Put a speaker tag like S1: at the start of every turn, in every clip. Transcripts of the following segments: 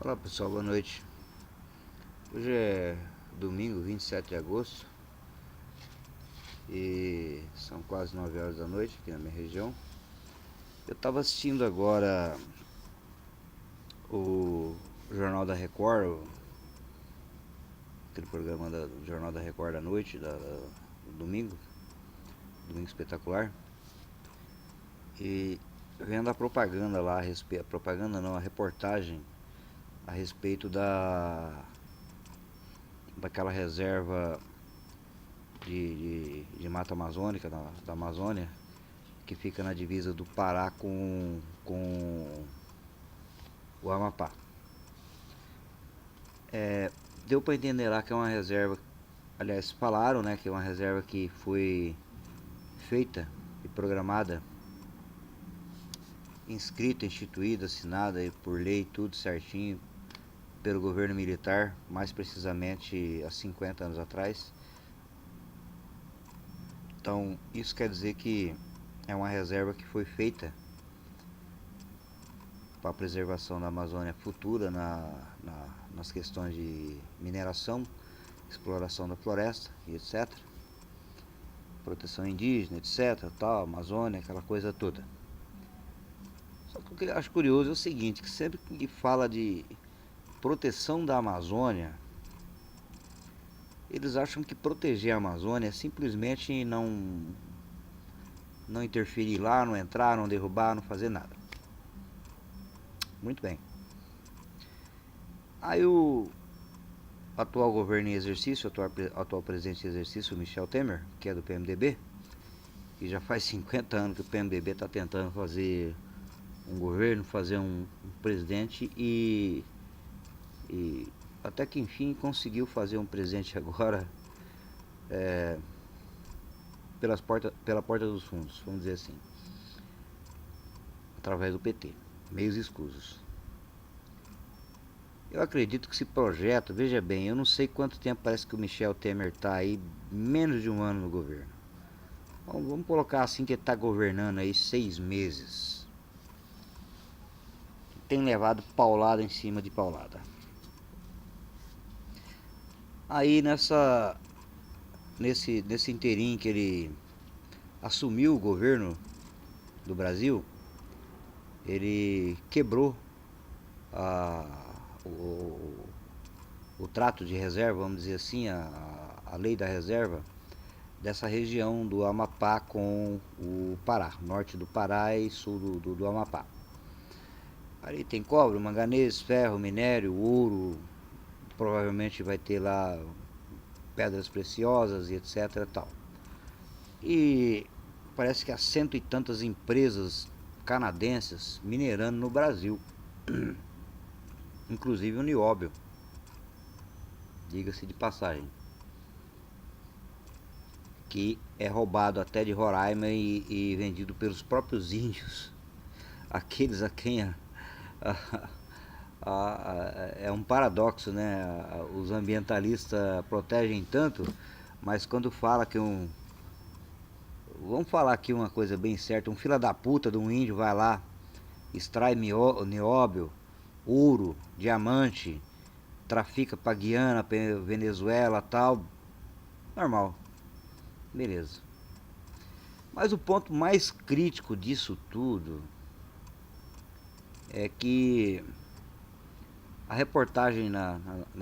S1: Olá pessoal, boa noite. Hoje é domingo, 27 de agosto e são quase 9 horas da noite aqui na minha região. Eu estava assistindo agora o Jornal da Record, aquele programa do Jornal da Record da noite, do domingo espetacular, e vendo a propaganda lá, a propaganda não, a reportagem a respeito daquela reserva de mata amazônica, da Amazônia, que fica na divisa do Pará com o Amapá. Deu para entender lá que é uma reserva, aliás, falaram, né, que é uma reserva que foi feita e programada, inscrita, instituída, assinada por lei, tudo certinho, pelo governo militar, mais precisamente há 50 anos atrás. Então, isso quer dizer que é uma reserva que foi feita para a preservação da Amazônia futura nas questões de mineração, exploração da floresta e etc. Proteção indígena, etc. Tal, Amazônia, aquela coisa toda. Só que o que eu acho curioso é o seguinte, que sempre que fala de proteção da Amazônia, eles acham que proteger a Amazônia é simplesmente não interferir lá, não entrar, não derrubar, não fazer nada. Muito bem. Aí o atual governo em exercício, atual presidente em exercício, Michel Temer, que é do PMDB, que já faz 50 anos que o PMDB está tentando fazer um governo, fazer um presidente e até que enfim conseguiu fazer um presidente agora pela porta dos fundos, vamos dizer assim, através do PT, meios escusos. Eu acredito que esse projeto, veja bem, eu não sei quanto tempo parece que o Michel Temer está aí, menos de um ano no governo. Bom, vamos colocar assim que ele está governando aí 6 meses. Tem levado paulada em cima de paulada. Aí nesse inteirinho que ele assumiu o governo do Brasil, ele quebrou o trato de reserva, vamos dizer assim, a lei da reserva dessa região do Amapá com o Pará, norte do Pará e sul do Amapá. Ali tem cobre, manganês, ferro, minério, ouro, provavelmente vai ter lá pedras preciosas e etc. Tal. E parece que há cento e tantas empresas canadenses minerando no Brasil, inclusive o nióbio, diga-se de passagem, que é roubado até de Roraima e vendido pelos próprios índios, aqueles a quem é um paradoxo, né? Os ambientalistas protegem tanto, mas quando fala que vamos falar aqui uma coisa bem certa, um fila da puta de um índio vai lá, extrai nióbio, ouro, diamante, trafica pra Guiana, pra Venezuela, tal, normal, beleza. Mas o ponto mais crítico disso tudo é que a reportagem na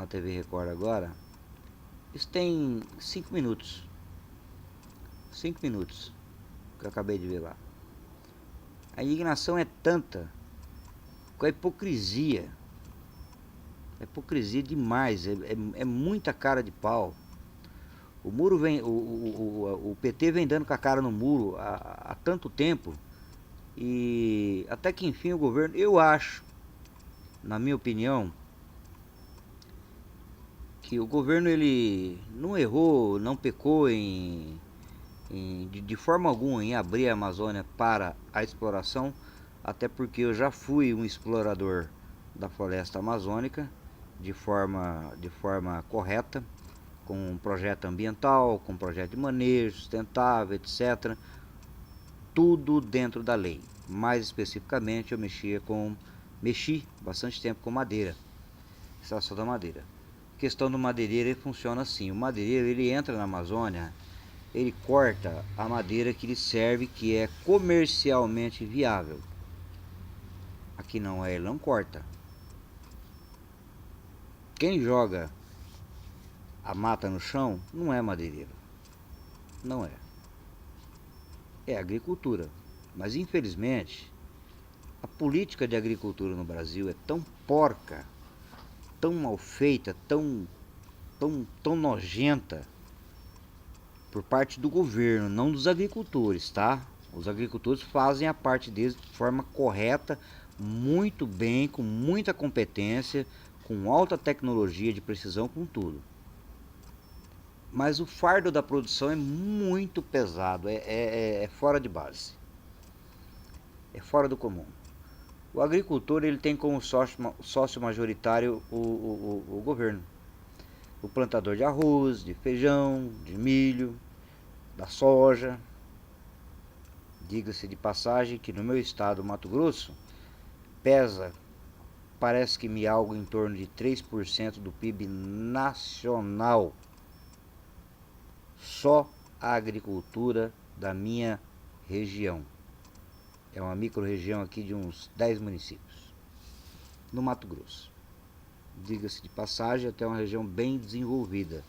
S1: TV Record agora, isso tem 5 minutos. 5 minutos que eu acabei de ver lá. A indignação é tanta, com a hipocrisia. É hipocrisia demais, é muita cara de pau. O muro vem, o PT vem dando com a cara no muro há tanto tempo. E até que enfim o governo, eu acho, na minha opinião, que o governo ele não errou, não pecou de forma alguma em abrir a Amazônia para a exploração, até porque eu já fui um explorador da floresta amazônica de forma correta, com um projeto ambiental, com um projeto de manejo sustentável, etc. Tudo dentro da lei. Mais especificamente, eu mexi bastante tempo com madeira. extração da madeira. A questão do madeireiro, ele funciona assim: o madeireiro, ele entra na Amazônia, ele corta a madeira que lhe serve, que é comercialmente viável. Aqui não é, ele não corta. Quem joga a mata no chão não é madeireiro, não é. É agricultura. Mas infelizmente, a política de agricultura no Brasil é tão porca, tão mal feita, tão nojenta por parte do governo, não dos agricultores, tá? Os agricultores fazem a parte deles de forma correta, muito bem, com muita competência, com alta tecnologia de precisão, com tudo. Mas o fardo da produção é muito pesado, é fora de base, é fora do comum. O agricultor, ele tem como sócio majoritário o governo. O plantador de arroz, de feijão, de milho, da soja. Diga-se de passagem que no meu estado, Mato Grosso, pesa, parece que me algo em torno de 3% do PIB nacional. Só a agricultura da minha região. É uma micro-região aqui de uns 10 municípios, no Mato Grosso. Diga-se de passagem, até uma região bem desenvolvida.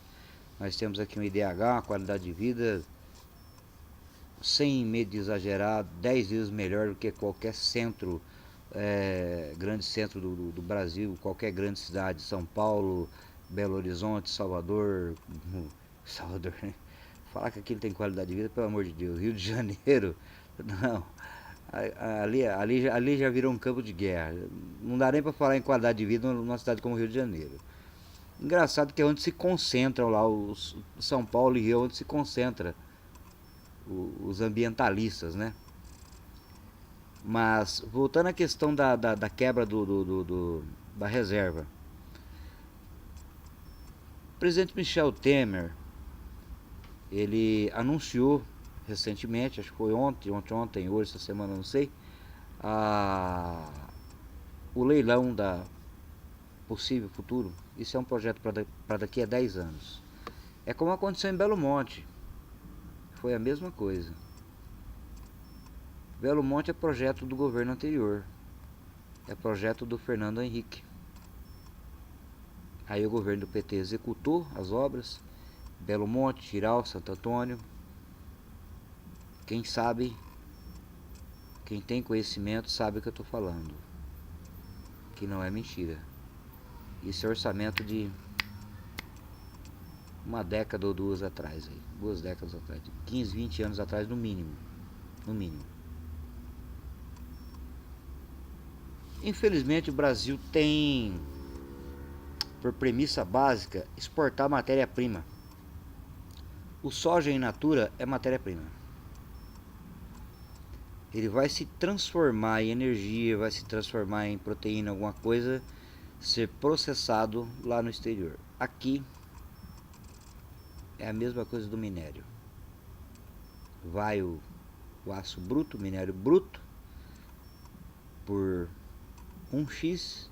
S1: Nós temos aqui um IDH, uma qualidade de vida, sem medo de exagerar, 10 vezes melhor do que qualquer centro, grande centro do Brasil, qualquer grande cidade, São Paulo, Belo Horizonte, Salvador, Salvador, falar que aquilo tem qualidade de vida, pelo amor de Deus, Rio de Janeiro, não, ali já virou um campo de guerra, não dá nem para falar em qualidade de vida numa cidade como Rio de Janeiro. Engraçado que é onde se concentram lá, São Paulo e Rio, onde se concentra os ambientalistas, né? Mas, voltando à questão da quebra da reserva. O presidente Michel Temer, ele anunciou recentemente, acho que foi ontem, hoje, essa semana, não sei, o leilão da possível futuro. Isso é um projeto para daqui a 10 anos. É como aconteceu em Belo Monte. Foi a mesma coisa. Belo Monte é projeto do governo anterior. É projeto do Fernando Henrique. Aí o governo do PT executou as obras. Belo Monte, Tiral, Santo Antônio. Quem sabe, quem tem conhecimento sabe o que eu estou falando. Que não é mentira. Isso é orçamento de uma década ou duas atrás, aí, 2 décadas atrás, 15, 20 anos atrás, no mínimo. No mínimo. Infelizmente, o Brasil tem, por premissa básica, exportar matéria-prima. O soja in natura é matéria-prima. Ele vai se transformar em energia, vai se transformar em proteína, alguma coisa, ser processado lá no exterior. Aqui é a mesma coisa do minério. Vai o aço bruto, minério bruto, por 1x,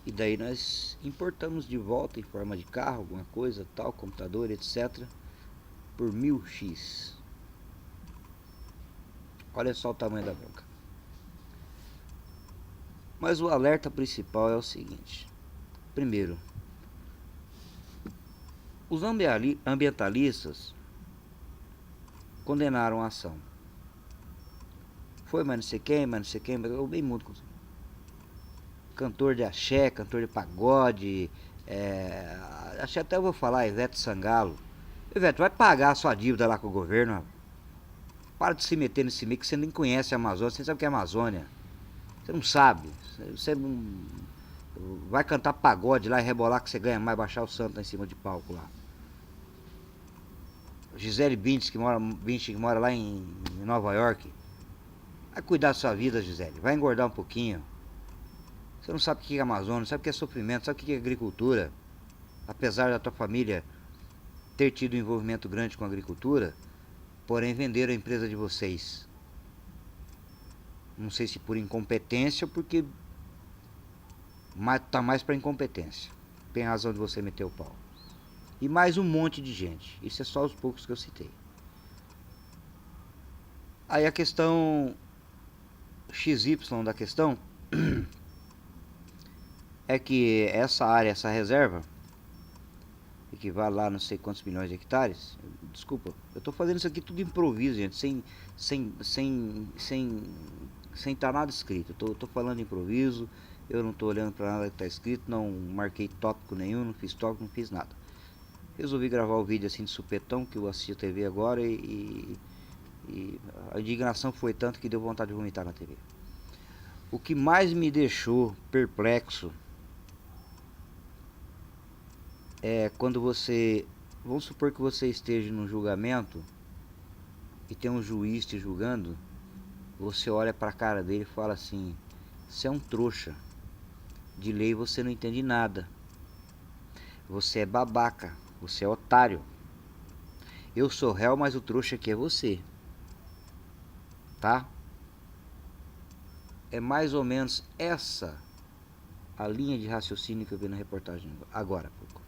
S1: e daí nós importamos de volta em forma de carro, alguma coisa, tal, computador, etc, por 1000x. Olha só o tamanho da bronca. Mas o alerta principal é o seguinte: primeiro, os ambientalistas condenaram a ação. Foi, mas não sei quem, mas eu bem muito. Cantor de axé, cantor de pagode, axé até eu vou falar, Ivete Sangalo. Ivete, vai pagar a sua dívida lá com o governo. Para de se meter nesse meio que você nem conhece a Amazônia, você não sabe o que é a Amazônia. Você não sabe. Você não vai cantar pagode lá e rebolar que você ganha mais, baixar o santo lá em cima de palco lá. Gisele Bündchen, que mora lá em Nova York. Vai cuidar da sua vida, Gisele. Vai engordar um pouquinho. Você não sabe o que é Amazônia, não sabe o que é sofrimento, sabe o que é agricultura. Apesar da tua família ter tido um envolvimento grande com a agricultura, porém venderam a empresa de vocês. Não sei se por incompetência ou porque tá mais para incompetência. tem razão de você meter o pau. E mais um monte de gente. Isso é só os poucos que eu citei. Aí a questão XY da questão é que essa área, essa reserva, equivale lá não sei quantos milhões de hectares. Desculpa, eu tô fazendo isso aqui tudo improviso, gente, sem tá nada escrito. Eu tô falando de improviso, eu não tô olhando para nada que tá escrito, não marquei tópico nenhum, não fiz tópico, não fiz nada. Resolvi gravar o vídeo assim de supetão, que eu assisti a TV agora e a indignação foi tanto que deu vontade de vomitar na TV. O que mais me deixou perplexo é quando você, vamos supor que você esteja num julgamento e tem um juiz te julgando, você olha pra cara dele e fala assim: você é um trouxa, de lei você não entende nada, você é babaca, você é otário, eu sou réu, mas o trouxa aqui é você, tá? É mais ou menos essa a linha de raciocínio que eu vi na reportagem agora há pouco.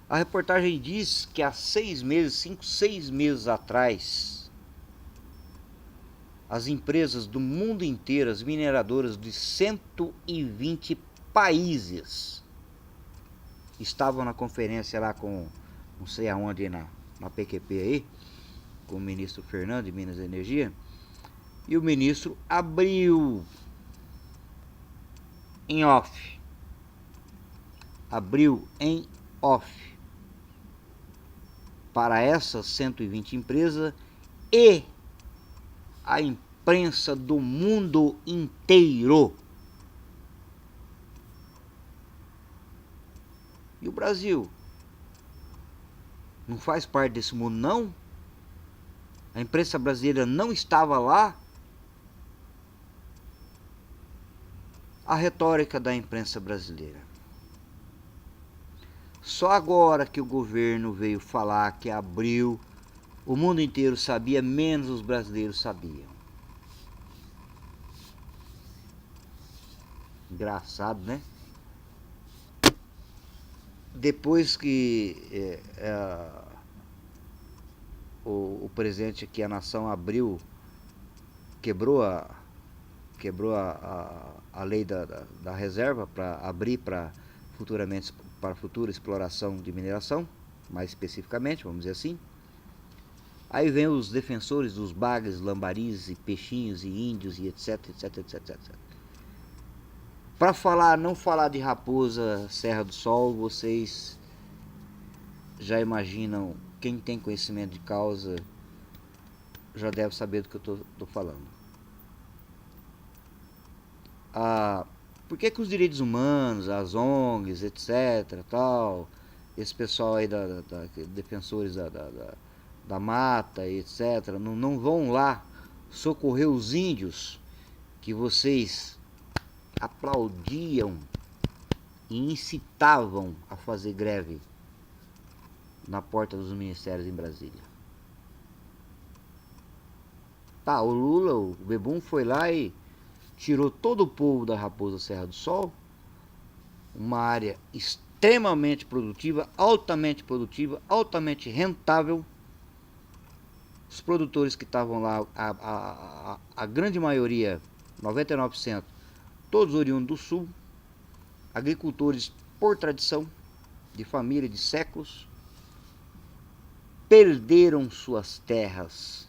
S1: A reportagem diz que há 6 meses, 5, 6 meses atrás, as empresas do mundo inteiro, as mineradoras de 120 países, estavam na conferência lá com, não sei aonde, na PQP aí, com o ministro Fernando de Minas e Energia, e o ministro abriu em off, para essas 120 empresas e a imprensa do mundo inteiro. E o Brasil não faz parte desse mundo, não? A imprensa brasileira não estava lá? A retórica da imprensa brasileira. Só agora que o governo veio falar que abriu, o mundo inteiro sabia, menos os brasileiros sabiam. Engraçado, né? Depois que o presidente aqui, a nação, abriu, quebrou a lei da reserva para abrir para futuramente para futura exploração de mineração, mais especificamente, vamos dizer assim. Aí vem os defensores dos bagres, lambaris e peixinhos e índios e etc, etc, etc, etc. Para falar, não falar de Raposa Serra do Sol, vocês já imaginam, quem tem conhecimento de causa já deve saber do que eu tô falando. Por que os direitos humanos, as ONGs, etc, tal, esse pessoal aí defensores da mata, etc, não vão lá socorrer os índios que vocês aplaudiam e incitavam a fazer greve na porta dos ministérios em Brasília? Tá, o Lula, o Bebum foi lá e tirou todo o povo da Raposa Serra do Sol, uma área extremamente produtiva, altamente rentável. Os produtores que estavam lá, a grande maioria, 99%, todos oriundos do Sul, agricultores por tradição, de família, de séculos, perderam suas terras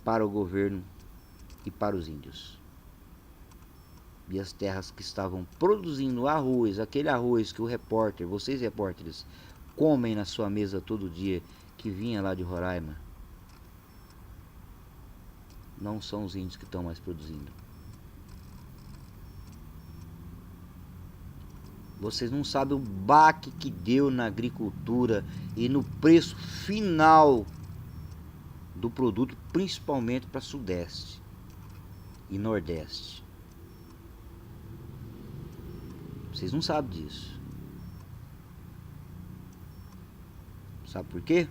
S1: para o governo e para os índios. E as terras que estavam produzindo arroz, aquele arroz que o repórter, vocês repórteres, comem na sua mesa todo dia, que vinha lá de Roraima, não são os índios que estão mais produzindo. Vocês não sabem o baque que deu na agricultura e no preço final do produto, principalmente para Sudeste e Nordeste. Vocês não sabem disso. Sabe por quê?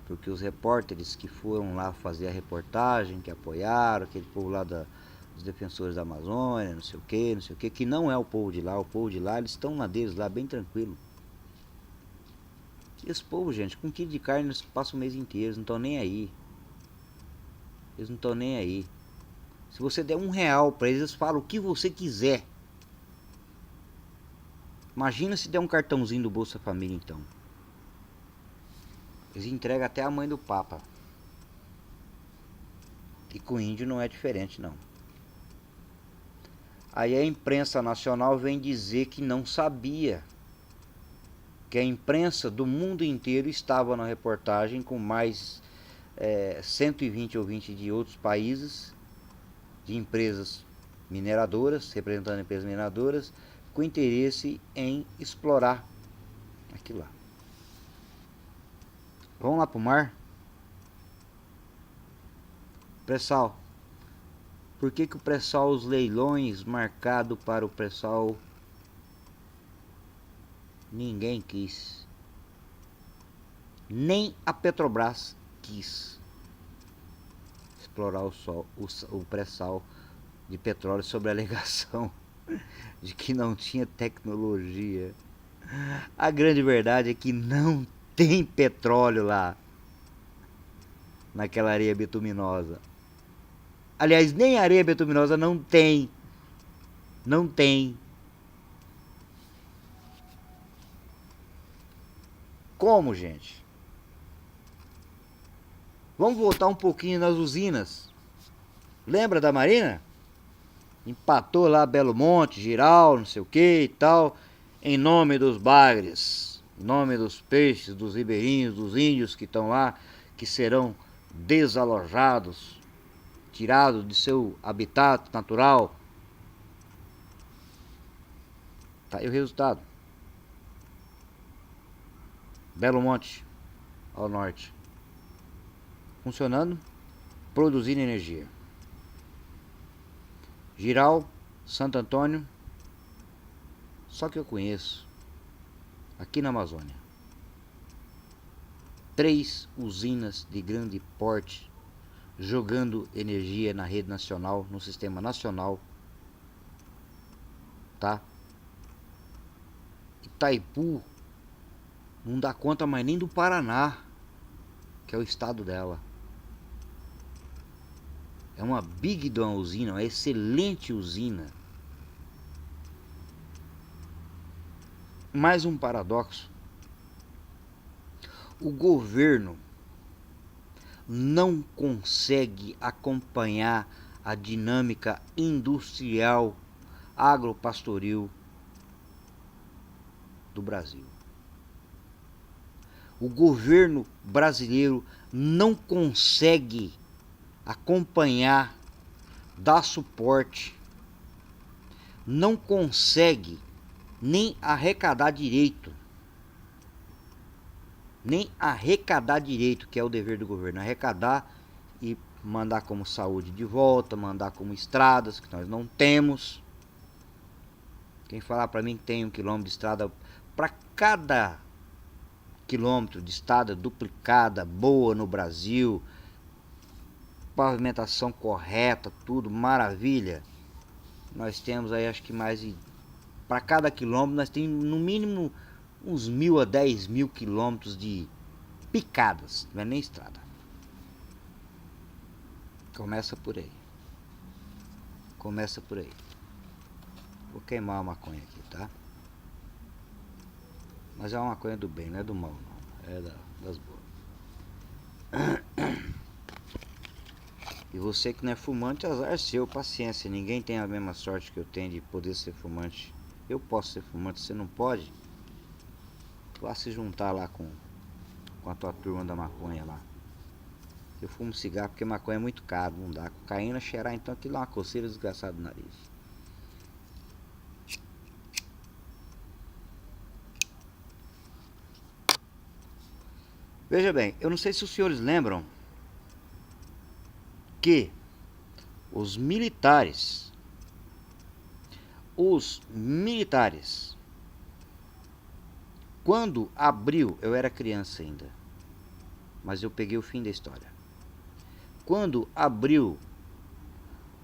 S1: Porque os repórteres que foram lá fazer a reportagem, que apoiaram, aquele povo lá os defensores da Amazônia, não sei o que não é o povo de lá. O povo de lá, eles estão na deles lá, bem tranquilo. E esse povo, gente, com um quilo de carne eles passam o mês inteiro, eles não estão nem aí. Eles não estão nem aí. Se você der R$1 para eles, eles falam o que você quiser. Imagina se der um cartãozinho do Bolsa Família, então. Eles entregam até a mãe do Papa. E com o índio não é diferente, não. Aí a imprensa nacional vem dizer que não sabia. Que a imprensa do mundo inteiro estava na reportagem com mais 120 ouvintes de outros países, de empresas mineradoras, representando empresas mineradoras, com interesse em explorar aquilo lá. Vamos lá pro mar? Pré-sal. Por que o pré-sal, os leilões marcados para o pré-sal, ninguém quis? Nem a Petrobras quis explorar o pré-sal de petróleo sob a alegação de que não tinha tecnologia. A grande verdade é que não tem petróleo lá, naquela areia bituminosa. Aliás, nem areia bituminosa não tem. Não tem. Como, gente? Vamos voltar um pouquinho nas usinas. Lembra da Marina? Empatou lá Belo Monte, Giral, não sei o que e tal, em nome dos bagres, em nome dos peixes, dos ribeirinhos, dos índios que estão lá, que serão desalojados, tirados de seu habitat natural. Tá aí o resultado. Belo Monte, ao norte, funcionando, produzindo energia. Giral, Santo Antônio, só que eu conheço, aqui na Amazônia, 3 usinas de grande porte jogando energia na rede nacional, no sistema nacional, tá? Itaipu não dá conta mais nem do Paraná, que é o estado dela. É uma big de uma usina, uma excelente usina. Mais um paradoxo. O governo não consegue acompanhar a dinâmica industrial agropastoril do Brasil. O governo brasileiro não consegue acompanhar, dar suporte, não consegue nem arrecadar direito. Nem arrecadar direito, que é o dever do governo. Arrecadar e mandar como saúde de volta, mandar como estradas, que nós não temos. Quem falar para mim que tem 1 quilômetro de estrada, para cada quilômetro de estrada duplicada, boa no Brasil, pavimentação correta, tudo maravilha, nós temos aí acho que mais de, para cada quilômetro nós temos no mínimo uns 1.000 a 10.000 quilômetros de picadas, não é nem estrada. Começa por aí. Começa por aí. Vou queimar a maconha aqui, tá? Mas é uma maconha do bem, não é do mal, não. É das boas. E você que não é fumante, azar seu, paciência. Ninguém tem a mesma sorte que eu tenho de poder ser fumante. Eu posso ser fumante, você não pode? Vá se juntar lá com a tua turma da maconha lá. Eu fumo cigarro porque maconha é muito caro, não dá. Cocaína, cheirar, então aquilo é uma coceira desgraçada no nariz. Veja bem, eu não sei se os senhores lembram que os militares, quando abriu, eu era criança ainda, mas eu peguei o fim da história. Quando abriu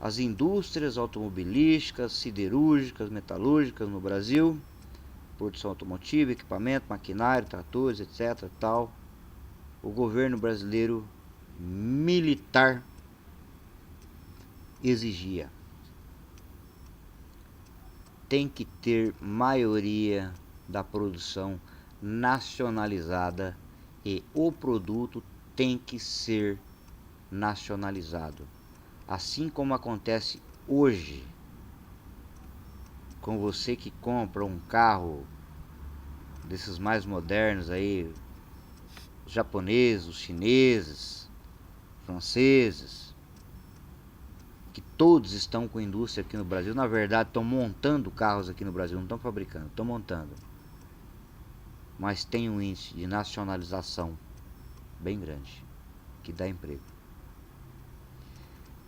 S1: as indústrias automobilísticas, siderúrgicas, metalúrgicas no Brasil, produção automotiva, equipamento, maquinário, tratores, etc. tal. O governo brasileiro militar exigia: tem que ter maioria da produção nacionalizada e o produto tem que ser nacionalizado. Assim como acontece hoje com você que compra um carro desses mais modernos aí, os japoneses, os chineses, franceses, que todos estão com indústria aqui no Brasil. Na verdade, estão montando carros aqui no Brasil, não estão fabricando, estão montando. Mas tem um índice de nacionalização bem grande, que dá emprego.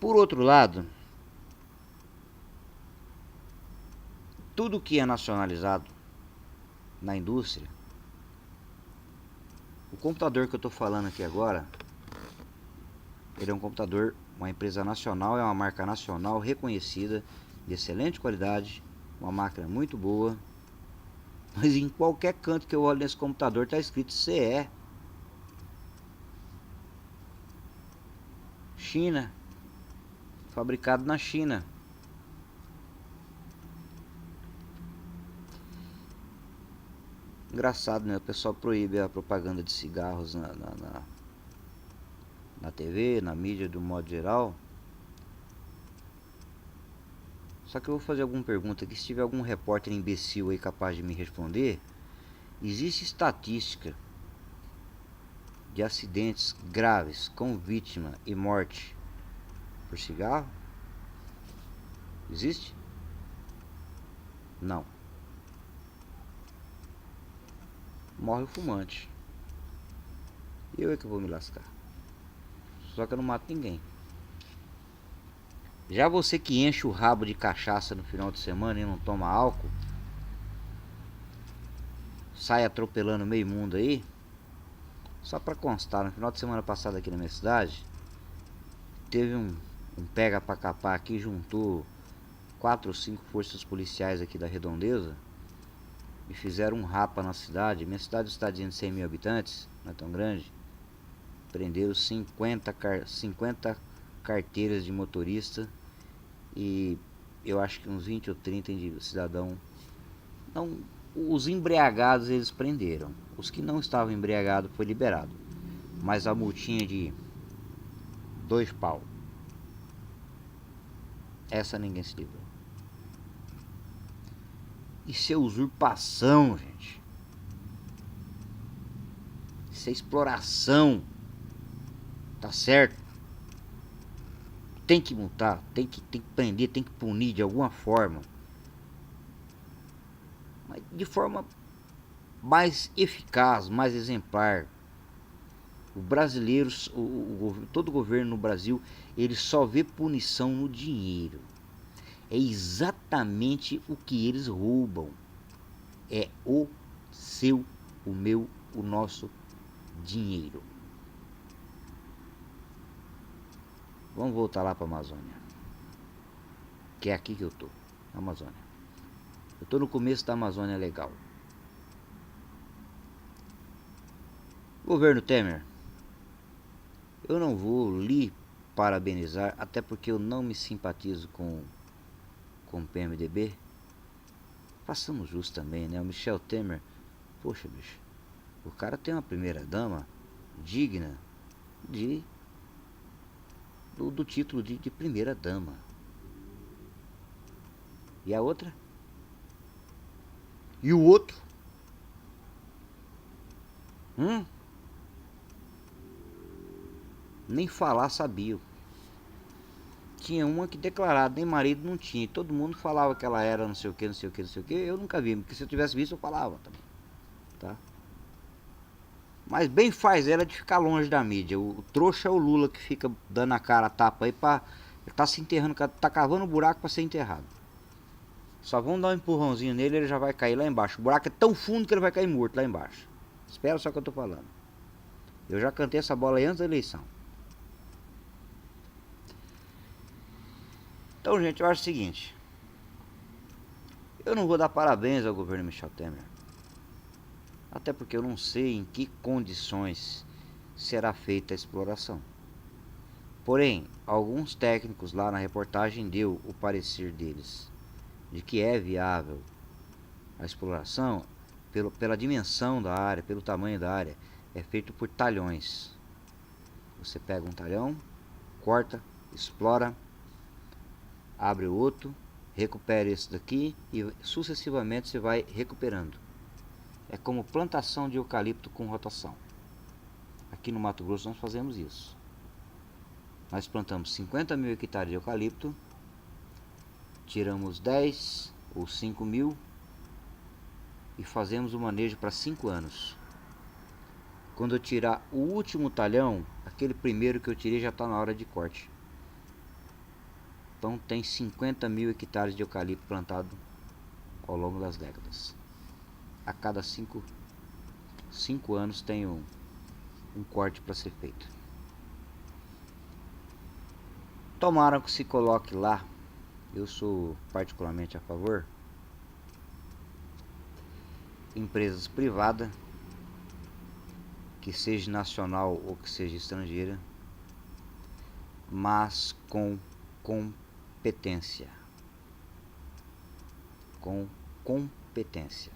S1: Por outro lado, tudo que é nacionalizado na indústria, o computador que eu estou falando aqui agora, ele é um computador, uma empresa nacional, é uma marca nacional reconhecida, de excelente qualidade, uma máquina muito boa, mas em qualquer canto que eu olho nesse computador está escrito CE. China, fabricado na China. Engraçado, né? O pessoal proíbe a propaganda de cigarros na TV, na mídia do modo geral. Só que eu vou fazer alguma pergunta aqui. Se tiver algum repórter imbecil aí capaz de me responder, existe estatística de acidentes graves com vítima e morte por cigarro? Existe? Não. Morre o fumante. Eu é que vou me lascar. Só que eu não mato ninguém. Já você que enche o rabo de cachaça no final de semana e não toma álcool, sai atropelando meio mundo aí. Só pra constar, no final de semana passado aqui na minha cidade, teve um pega pra capar aqui, juntou 4 ou 5 forças policiais aqui da Redondeza e fizeram um rapa na cidade. Minha cidade é uma cidadezinha de 100 mil habitantes, não é tão grande. Prenderam 50 carteiras de motorista e eu acho que uns 20 ou 30 de cidadão. Não, os embriagados eles prenderam. Os que não estavam embriagados foi liberado. Mas a multinha de 2 pau, essa ninguém se livrou. Isso é usurpação, gente. Isso é exploração. Tá certo? Tem que multar, tem que prender, tem que punir de alguma forma. Mas de forma mais eficaz, mais exemplar. O brasileiro, todo governo no Brasil, ele só vê punição no dinheiro. É exatamente o que eles roubam. É o seu, o meu, o nosso dinheiro. Vamos voltar lá para a Amazônia, que é aqui que eu tô, na Amazônia. Eu tô no começo da Amazônia legal. Governo Temer, eu não vou lhe parabenizar, até porque eu não me simpatizo com o PMDB. Façamos jus também, né? O Michel Temer, poxa, bicho, o cara tem uma primeira dama digna do título de primeira dama. E a outra? E o outro? Nem falar sabia. Tinha uma que declarado, nem marido não tinha. Todo mundo falava que ela era não sei o que, não sei o que, não sei o que. Eu nunca vi, porque se eu tivesse visto eu falava também. Tá? Mas bem faz ela de ficar longe da mídia. O trouxa é o Lula que fica dando a cara a tapa aí pra... Ele tá se enterrando, tá cavando um buraco pra ser enterrado. Só vão dar um empurrãozinho nele e ele já vai cair lá embaixo. O buraco é tão fundo que ele vai cair morto lá embaixo. Espera só o que eu tô falando. Eu já cantei essa bola aí antes da eleição. Então, gente, eu acho o seguinte. Eu não vou dar parabéns ao governo Michel Temer. Até porque eu não sei em que condições será feita a exploração. Porém, alguns técnicos lá na reportagem deu o parecer deles de que é viável a exploração pela dimensão da área, pelo tamanho da área. É feito por talhões. Você pega um talhão, corta, explora, abre o outro, recupera esse daqui e sucessivamente você vai recuperando. É como plantação de eucalipto com rotação. Aqui no Mato Grosso nós fazemos isso. Nós plantamos 50 mil hectares de eucalipto, tiramos 10 ou 5 mil e fazemos o manejo para 5 anos. Quando eu tirar o último talhão, aquele primeiro que eu tirei já está na hora de corte. Então tem 50 mil hectares de eucalipto plantado ao longo das décadas. A cada 5 anos tem um corte para ser feito. Tomara que se coloque lá, eu sou particularmente a favor, empresas privadas, que seja nacional ou que seja estrangeira, mas com competência. Com competência.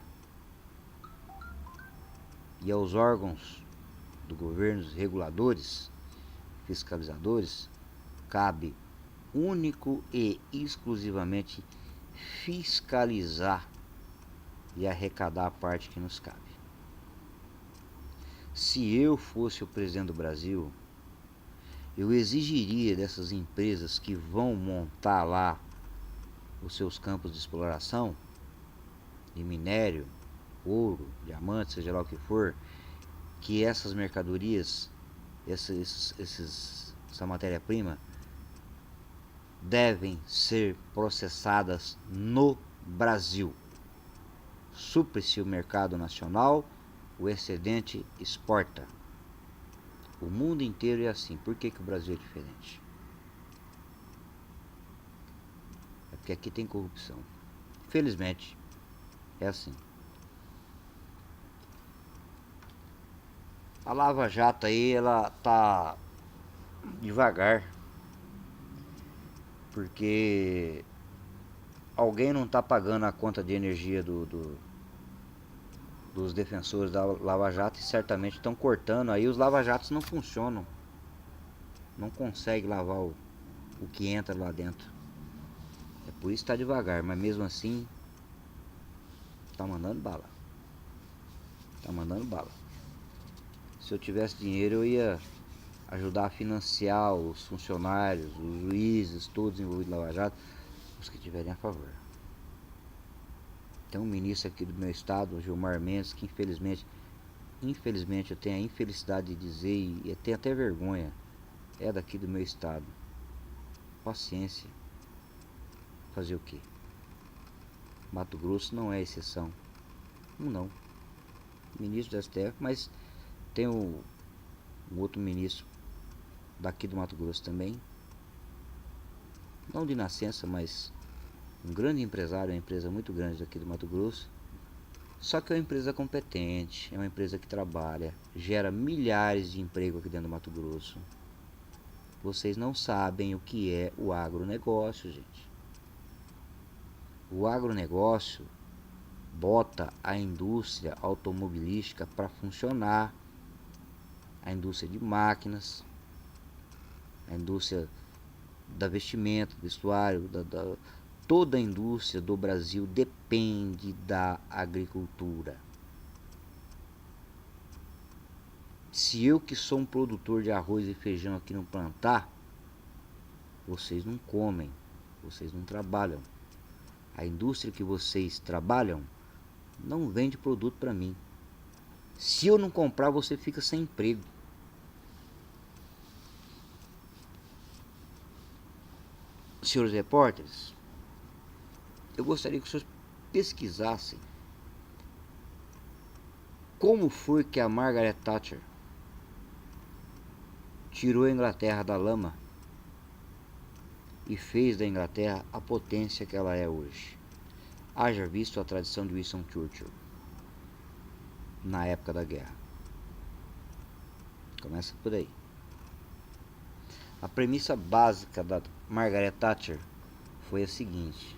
S1: E aos órgãos do governo, os reguladores, fiscalizadores, cabe único e exclusivamente fiscalizar e arrecadar a parte que nos cabe. Se eu fosse o presidente do Brasil, eu exigiria dessas empresas que vão montar lá os seus campos de exploração de minério, ouro, diamante, seja lá o que for, que essas mercadorias, essa matéria-prima, devem ser processadas no Brasil. Supre-se o mercado nacional, o excedente exporta. O mundo inteiro é assim. Por que o Brasil é diferente? É porque aqui tem corrupção. Felizmente, é assim. A Lava Jato aí, ela tá devagar. Porque alguém não tá pagando a conta de energia dos defensores da Lava Jato e certamente estão cortando. Aí os lava-jatos não funcionam. Não consegue lavar o que entra lá dentro. É por isso que tá devagar, mas mesmo assim tá mandando bala. Tá mandando bala. Se eu tivesse dinheiro eu ia ajudar a financiar os funcionários, os juízes, todos envolvidos na Lava Jato, os que tiverem a favor. Tem um ministro aqui do meu estado, o Gilmar Mendes, que infelizmente eu tenho a infelicidade de dizer e tenho até vergonha, é daqui do meu estado. Paciência. Fazer o quê? Mato Grosso não é exceção. Não. Ministro do STF, mas tem um outro ministro daqui do Mato Grosso também. Não de nascença, mas um grande empresário, uma empresa muito grande daqui do Mato Grosso. Só que é uma empresa competente, é uma empresa que trabalha, gera milhares de empregos aqui dentro do Mato Grosso. Vocês não sabem o que é o agronegócio, gente. O agronegócio bota a indústria automobilística para funcionar, a indústria de máquinas, a indústria da vestimenta, vestuário, toda a indústria do Brasil depende da agricultura. Se eu que sou um produtor de arroz e feijão aqui não plantar, vocês não comem, vocês não trabalham. A indústria que vocês trabalham não vende produto para mim. Se eu não comprar, você fica sem emprego. Senhores repórteres, eu gostaria que os senhores pesquisassem como foi que a Margaret Thatcher tirou a Inglaterra da lama e fez da Inglaterra a potência que ela é hoje. Haja visto a tradição de Winston Churchill na época da guerra. Começa por aí. A premissa básica da Margaret Thatcher foi a seguinte: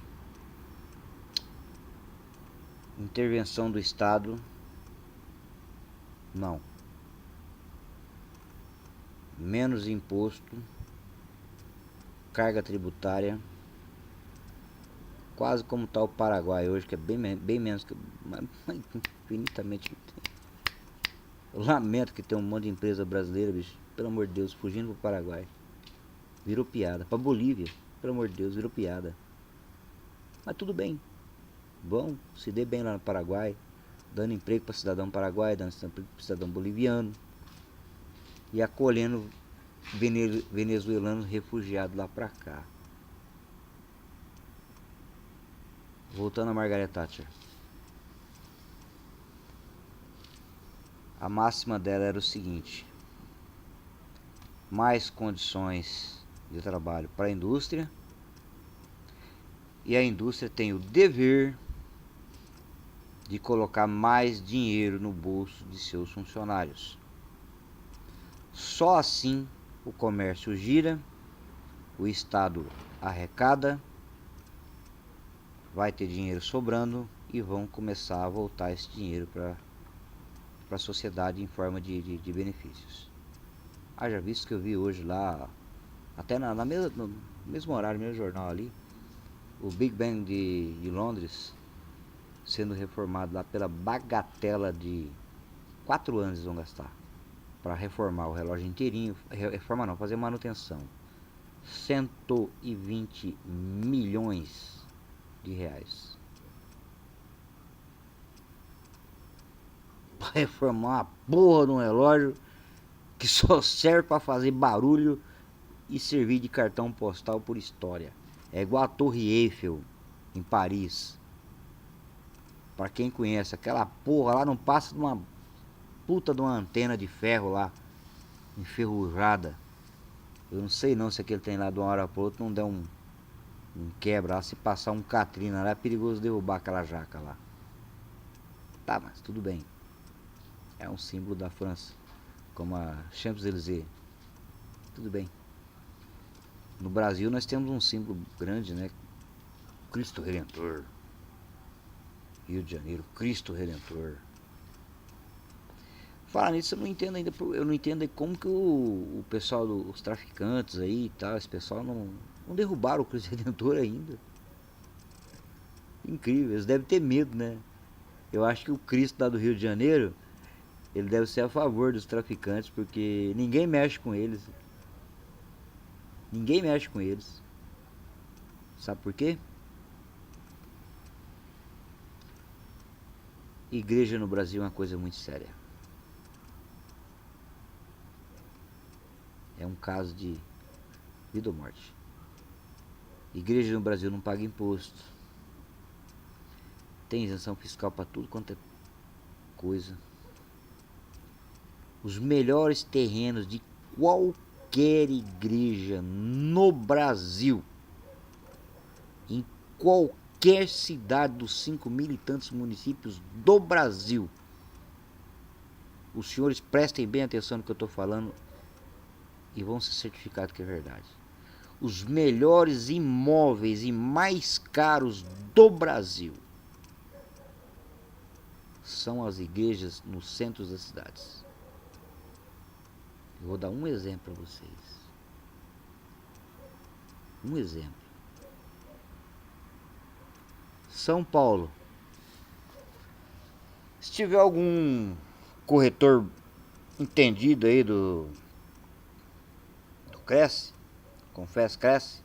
S1: intervenção do Estado, não. Menos imposto, carga tributária, quase como está o Paraguai hoje, que é bem menos que, mas infinitamente. Eu lamento que tem um monte de empresa brasileira, bicho, pelo amor de Deus, fugindo pro Paraguai. Virou piada. Pra Bolívia, pelo amor de Deus, virou piada. Mas tudo bem. Vão, se dê bem lá no Paraguai, dando emprego para cidadão paraguaio, dando emprego para cidadão boliviano e acolhendo venezuelanos refugiados lá pra cá. Voltando a Margaret Thatcher. A máxima dela era o seguinte: mais condições de trabalho para a indústria, e a indústria tem o dever de colocar mais dinheiro no bolso de seus funcionários. Só assim o comércio gira, o Estado arrecada, vai ter dinheiro sobrando e vão começar a voltar esse dinheiro para a sociedade em forma de benefícios. Haja visto que eu vi hoje lá, até no mesmo horário, no mesmo jornal ali, o Big Ben de Londres sendo reformado lá pela bagatela de 4 anos eles vão gastar para reformar o relógio inteirinho. Reformar não, fazer manutenção. 120 milhões de reais para reformar uma porra de um relógio que só serve para fazer barulho e servir de cartão postal por história. É igual a Torre Eiffel em Paris. Para quem conhece, aquela porra lá não passa de uma puta de uma antena de ferro lá, enferrujada. Eu não sei não se aquele trem lá de uma hora para outra não der um quebra lá. Se passar um Katrina lá é perigoso derrubar aquela jaca lá. Tá, mas tudo bem. É um símbolo da França, como a Champs-Élysées. Tudo bem. No Brasil nós temos um símbolo grande, né? Cristo Redentor. Rio de Janeiro, Cristo Redentor. Falar nisso, eu não entendo como que o pessoal, os traficantes aí e tal, esse pessoal não derrubaram o Cristo Redentor ainda. Incrível, eles devem ter medo, né? Eu acho que o Cristo lá do Rio de Janeiro, ele deve ser a favor dos traficantes, porque ninguém mexe com eles. Ninguém mexe com eles. Sabe por quê? Igreja no Brasil é uma coisa muito séria. É um caso de vida ou morte. Igreja no Brasil não paga imposto. Tem isenção fiscal para tudo quanto é coisa. Os melhores terrenos de qualquer igreja no Brasil, em qualquer cidade dos 5.000 e tantos municípios do Brasil, os senhores prestem bem atenção no que eu estou falando e vão ser certificados que é verdade. Os melhores imóveis e mais caros do Brasil são as igrejas nos centros das cidades. Eu vou dar um exemplo para vocês. Um exemplo. São Paulo. Se tiver algum corretor entendido aí do Cresce, Confesso Cresce,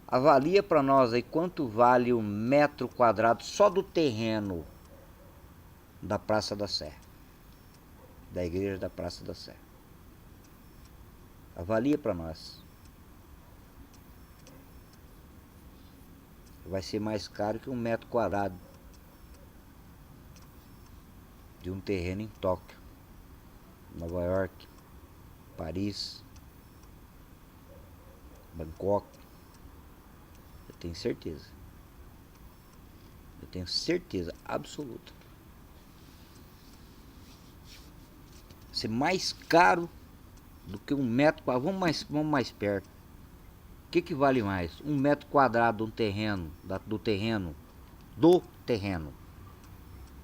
S1: avalia para nós aí quanto vale o metro quadrado só do terreno da Praça da Sé, da igreja da Praça da Sé. Avalia para nós. Vai ser mais caro que um metro quadrado de um terreno em Tóquio, Nova York, Paris, Bangkok. Eu tenho certeza. Eu tenho certeza absoluta. Ser mais caro do que 1 metro quadrado. Vamos mais perto. O que vale mais? 1 metro quadrado do terreno, do terreno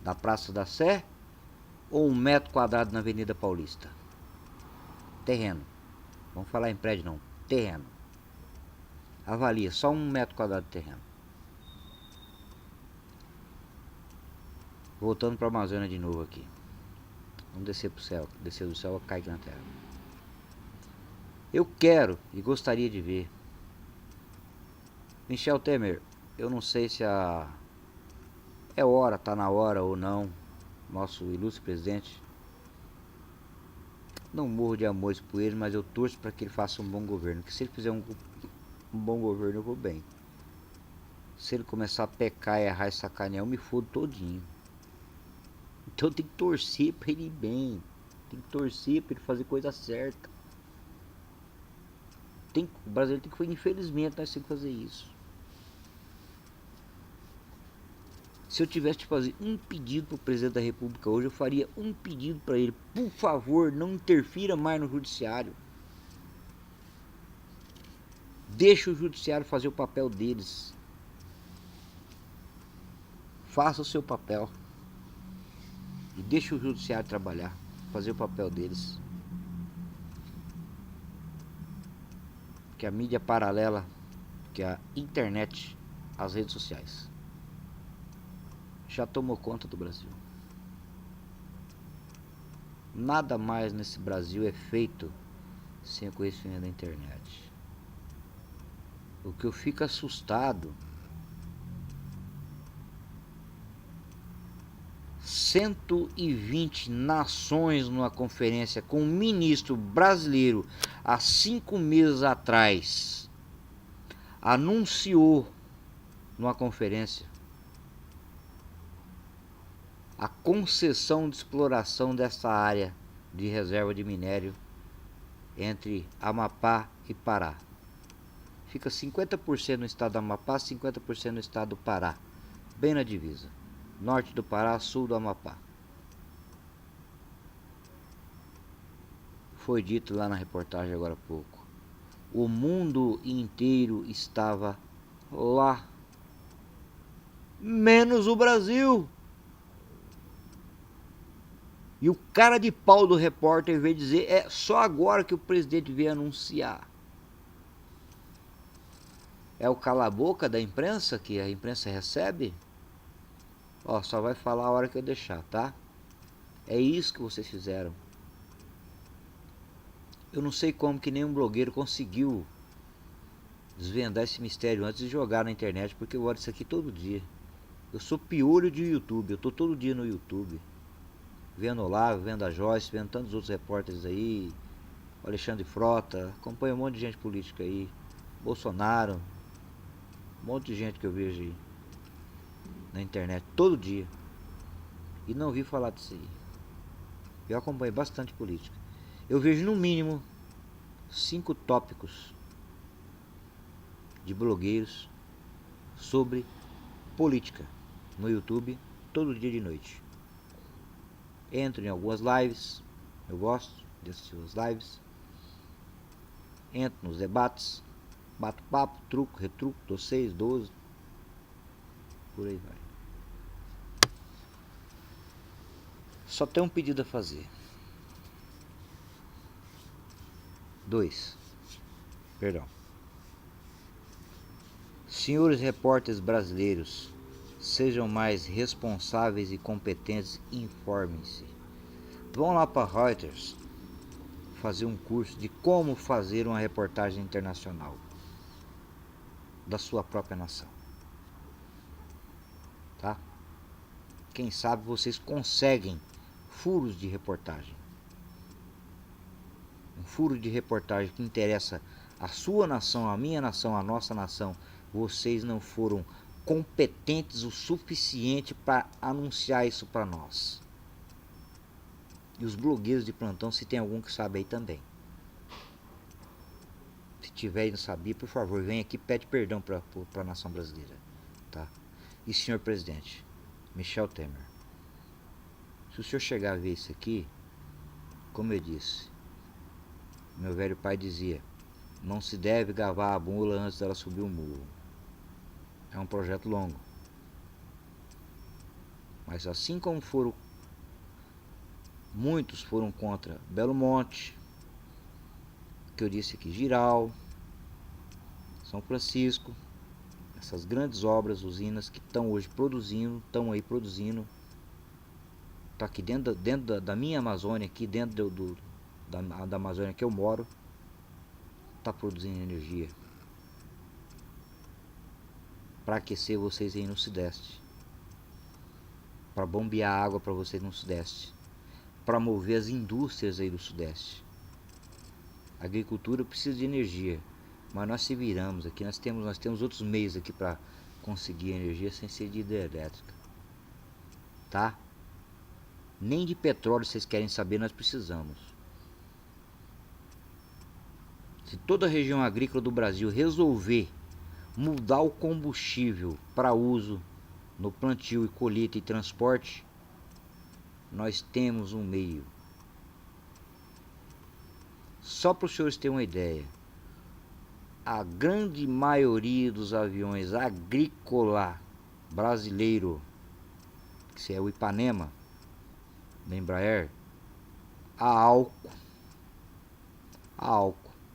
S1: da Praça da Sé ou 1 metro quadrado na Avenida Paulista? Terreno. Vamos falar em prédio não. Terreno. Avalia só 1 metro quadrado de terreno. Voltando para a Amazônia de novo aqui. Vamos descer pro céu. Descer do céu, cai aqui na terra. Eu quero e gostaria de ver Michel Temer. Eu não sei se é hora, tá na hora ou não. Nosso ilustre presidente. Não morro de amores por ele, mas eu torço para que ele faça um bom governo. Que se ele fizer um bom governo, eu vou bem. Se ele começar a pecar, errar e sacanear, eu me fodo todinho. Então tem que torcer para ele ir bem. Tem que torcer para ele fazer coisa certa. O brasileiro tem que, infelizmente, nós temos que fazer isso. Se eu tivesse que fazer um pedido para o presidente da República hoje, eu faria um pedido para ele. Por favor, não interfira mais no judiciário. Deixa o judiciário fazer o papel deles. Faça o seu papel. E deixa o judiciário trabalhar, fazer o papel deles. Que a mídia paralela, que a internet, as redes sociais, já tomou conta do Brasil. Nada mais nesse Brasil é feito sem o conhecimento da internet. O que eu fico assustado, 120 nações numa conferência com um ministro brasileiro há 5 meses atrás anunciou numa conferência a concessão de exploração dessa área de reserva de minério entre Amapá e Pará. Fica 50% no estado do Amapá, 50% no estado do Pará, bem na divisa. Norte do Pará, sul do Amapá. Foi dito lá na reportagem agora há pouco. O mundo inteiro estava lá, menos o Brasil. E o cara de pau do repórter veio dizer, é só agora que o presidente veio anunciar. É o cala-boca da imprensa, que a imprensa recebe? Ó, só vai falar a hora que eu deixar, tá? É isso que vocês fizeram. Eu não sei como que nenhum blogueiro conseguiu desvendar esse mistério antes de jogar na internet, porque eu olho isso aqui todo dia. Eu sou piolho de YouTube, eu tô todo dia no YouTube. Vendo o Olavo, vendo a Joyce, vendo tantos outros repórteres aí, o Alexandre Frota, acompanho um monte de gente política aí, Bolsonaro, um monte de gente que eu vejo aí na internet todo dia. E não vi falar disso aí. Eu acompanho bastante política. Eu vejo no mínimo 5 tópicos de blogueiros sobre política no YouTube todo dia de noite. Entro em algumas lives, eu gosto de assistir as lives. Entro nos debates, bato papo, truco, retruco, dou 6, 12, por aí vai. Só tem um pedido a fazer. 2. Perdão. Senhores repórteres brasileiros, sejam mais responsáveis e competentes, informem-se. Vão lá para Reuters fazer um curso de como fazer uma reportagem internacional da sua própria nação. Tá? Quem sabe vocês conseguem furos de reportagem. Um furo de reportagem que interessa a sua nação, a minha nação, a nossa nação. Vocês não foram competentes o suficiente para anunciar isso para nós. E os blogueiros de plantão, se tem algum que sabe aí também. Se tiver e não sabia, por favor, vem aqui e pede perdão para a nação brasileira, tá? E senhor presidente, Michel Temer, se o senhor chegar a ver isso aqui, como eu disse, meu velho pai dizia, não se deve gavar a mula antes dela subir o muro. É um projeto longo. Mas assim como muitos foram contra Belo Monte, que eu disse aqui, Giral, São Francisco, essas grandes obras, usinas que estão hoje produzindo, tá aqui dentro da minha Amazônia, aqui dentro da Amazônia que eu moro, tá produzindo energia para aquecer vocês aí no Sudeste, para bombear água para vocês no Sudeste, para mover as indústrias aí do Sudeste. A agricultura precisa de energia, mas nós se viramos aqui, nós temos outros meios aqui para conseguir energia sem ser de hidrelétrica, tá? Nem de petróleo vocês querem saber, nós precisamos. Se toda a região agrícola do Brasil resolver mudar o combustível para uso no plantio e colheita e transporte, nós temos um meio. Só para os senhores terem uma ideia, a grande maioria dos aviões agrícola brasileiro, que é o Ipanema, da Embraer, a álcool,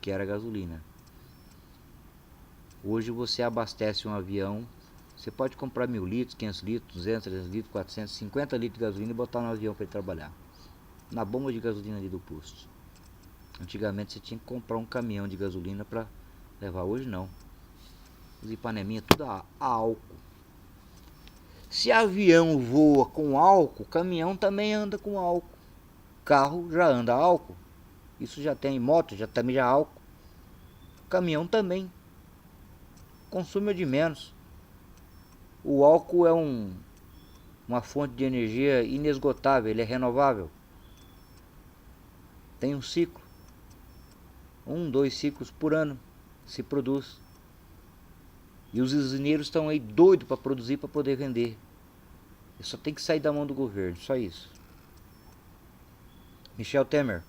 S1: que era gasolina. Hoje você abastece um avião, você pode comprar 1000 litros, 500 litros, 200, 300 litros, 400, 50 litros de gasolina e botar no avião para ele trabalhar. Na bomba de gasolina ali do posto. Antigamente você tinha que comprar um caminhão de gasolina para levar, hoje não. Os Ipaneminha tudo a álcool. Se avião voa com álcool, caminhão também anda com álcool. Carro já anda a álcool. Isso já tem, moto também já álcool. Caminhão também. Consome de menos. O álcool é uma fonte de energia inesgotável, ele é renovável. Tem um ciclo. 2 ciclos por ano se produz. E os usineiros estão aí doidos para produzir, para poder vender. Só tem que sair da mão do governo, só isso. Michel Temer,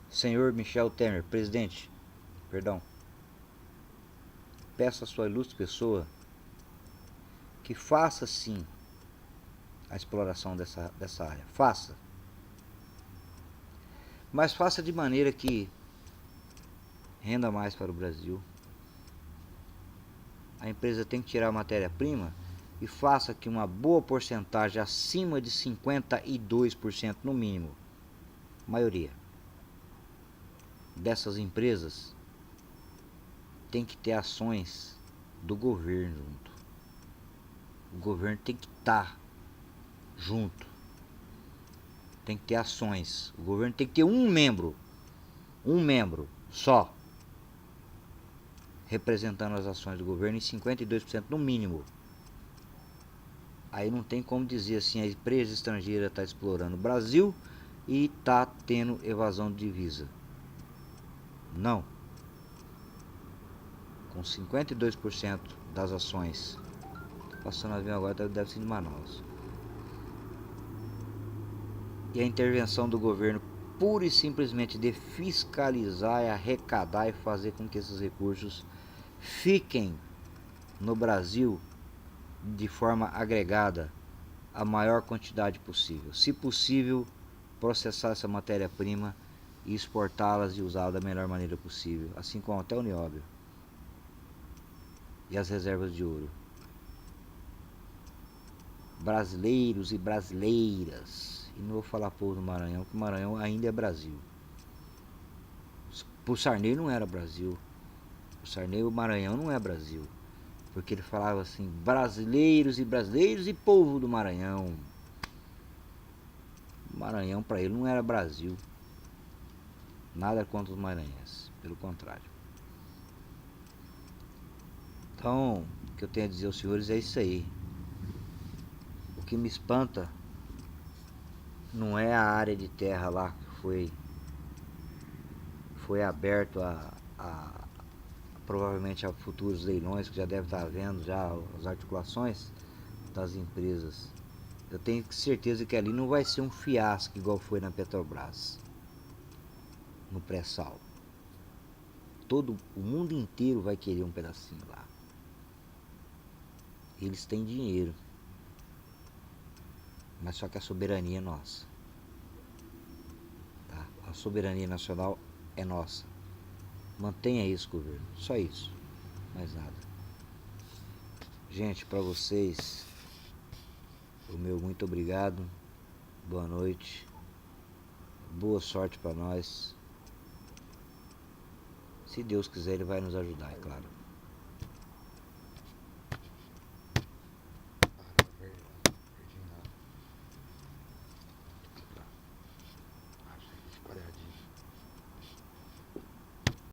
S1: senhor Michel Temer, presidente, perdão, peço a sua ilustre pessoa que faça sim a exploração dessa área. Faça. Mas faça de maneira que renda mais para o Brasil. A empresa tem que tirar a matéria-prima e faça que uma boa porcentagem, acima de 52% no mínimo, maioria dessas empresas tem que ter ações do governo junto. O governo tem que estar junto. Tem que ter ações. O governo tem que ter um membro só representando as ações do governo em 52% no mínimo. Aí não tem como dizer assim, a empresa estrangeira está explorando o Brasil e está tendo evasão de divisa. Não. Com 52% das ações, passando avião agora deve ser de Manaus. E a intervenção do governo pura e simplesmente de fiscalizar, arrecadar e fazer com que esses recursos fiquem no Brasil de forma agregada a maior quantidade possível. Se possível, processar essa matéria-prima e exportá-las e usá-las da melhor maneira possível, assim como até o nióbio e as reservas de ouro. Brasileiros e brasileiras, e não vou falar povo do Maranhão, porque o Maranhão ainda é Brasil. Por Sarney não era Brasil. Por Sarney o Maranhão não é Brasil, porque ele falava assim, brasileiros e povo do Maranhão. O Maranhão para ele não era Brasil. Nada contra os maranhenses, pelo contrário. Então, o que eu tenho a dizer aos senhores é isso aí. O que me espanta não é a área de terra lá que foi aberto provavelmente a futuros leilões, que já deve estar havendo já as articulações das empresas. Eu tenho certeza que ali não vai ser um fiasco igual foi na Petrobras, no pré-sal. Todo o mundo inteiro vai querer um pedacinho lá. Eles têm dinheiro, mas só que a soberania é nossa, tá? A soberania nacional é nossa. Mantenha isso, governo. Só isso, mais nada. Gente, para vocês, o meu muito obrigado. Boa noite. Boa sorte para nós. Se Deus quiser, Ele vai nos ajudar, é claro.